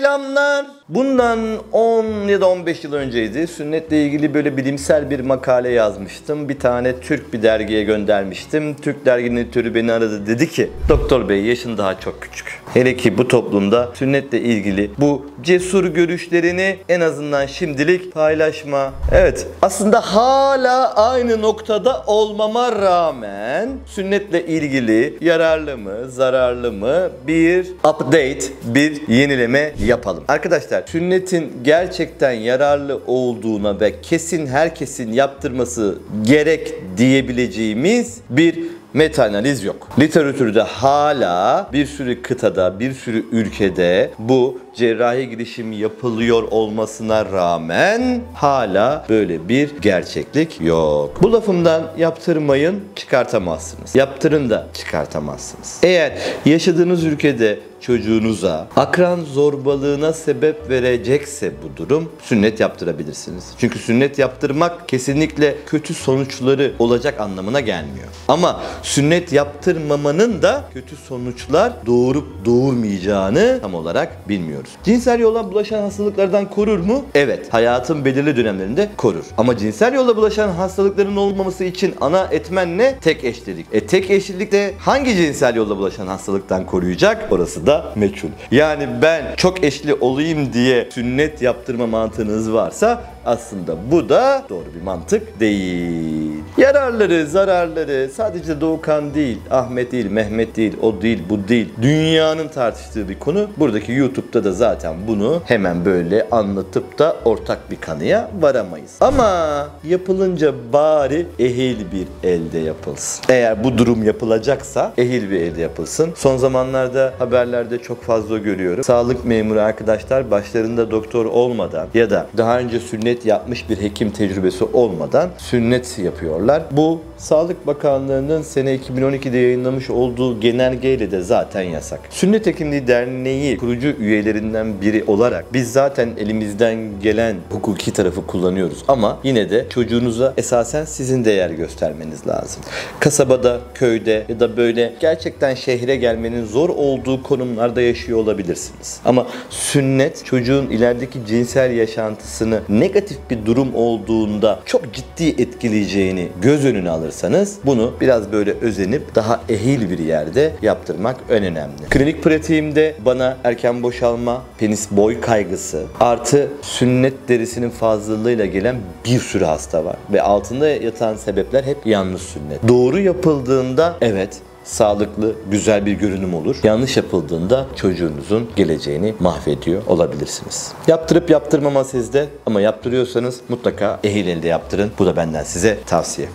Selamlar. Bundan 10 ya da 15 yıl önceydi. Sünnetle ilgili böyle bilimsel bir makale yazmıştım. Bir tane Türk bir dergiye göndermiştim. Türk derginin editörü beni aradı. Dedi ki, Doktor Bey yaşın daha çok küçük. Hele ki bu toplumda sünnetle ilgili bu cesur görüşlerini en azından şimdilik paylaşma. Evet, aslında hala aynı noktada olmama rağmen sünnetle ilgili yararlı mı, zararlı mı bir update, bir yenileme yapalım. Arkadaşlar, sünnetin gerçekten yararlı olduğuna ve kesin herkesin yaptırması gerek diyebileceğimiz bir meta-analiz yok. Literatürde hala bir sürü kıtada, bir sürü ülkede bu cerrahi girişim yapılıyor olmasına rağmen hala böyle bir gerçeklik yok. Bu lafımdan yaptırmayın, çıkartamazsınız. Yaptırın da çıkartamazsınız. Eğer yaşadığınız ülkede çocuğunuza akran zorbalığına sebep verecekse bu durum, sünnet yaptırabilirsiniz. Çünkü sünnet yaptırmak kesinlikle kötü sonuçları olacak anlamına gelmiyor. Ama sünnet yaptırmamanın da kötü sonuçlar doğurup doğurmayacağını tam olarak bilmiyoruz. Cinsel yolla bulaşan hastalıklardan korur mu? Evet. Hayatın belirli dönemlerinde korur. Ama cinsel yolla bulaşan hastalıkların olmaması için ana etmen ne? Tek eşlilik. Tek eşlilik de hangi cinsel yolla bulaşan hastalıktan koruyacak? Orası da meçhul. Yani ben çok eşli olayım diye sünnet yaptırma mantığınız varsa aslında bu da doğru bir mantık değil. Yararları, zararları sadece Doğukan değil, Ahmet değil, Mehmet değil, o değil, bu değil. Dünyanın tartıştığı bir konu. Buradaki YouTube'da da zaten bunu hemen böyle anlatıp da ortak bir kanıya varamayız. Ama yapılınca bari ehil bir elde yapılsın. Eğer bu durum yapılacaksa ehil bir elde yapılsın. Son zamanlarda haberlerde çok fazla görüyorum. Sağlık memuru arkadaşlar başlarında doktor olmadan ya da daha önce sünnet yapmış bir hekim tecrübesi olmadan sünnet yapıyorlar. Bu Sağlık Bakanlığı'nın sene 2012'de yayınlamış olduğu genelgeyle de zaten yasak. Sünnet Hekimliği Derneği kurucu üyelerinden biri olarak biz zaten elimizden gelen hukuki tarafı kullanıyoruz ama yine de çocuğunuza esasen sizin de yer göstermeniz lazım. Kasabada, köyde ya da böyle gerçekten şehre gelmenin zor olduğu konumlarda yaşıyor olabilirsiniz. Ama sünnet çocuğun ilerideki cinsel yaşantısını negatif bir durum olduğunda çok ciddi etkileyeceğini göz önüne alırsanız bunu biraz böyle özenip daha ehil bir yerde yaptırmak en önemli. Klinik pratiğimde bana erken boşalma, penis boy kaygısı artı sünnet derisinin fazlalığıyla gelen bir sürü hasta var. Ve altında yatan sebepler hep yanlış sünnet. Doğru yapıldığında evet sağlıklı, güzel bir görünüm olur. Yanlış yapıldığında çocuğunuzun geleceğini mahvediyor olabilirsiniz. Yaptırıp yaptırmama sizde ama yaptırıyorsanız mutlaka ehil elde yaptırın. Bu da benden size tavsiye.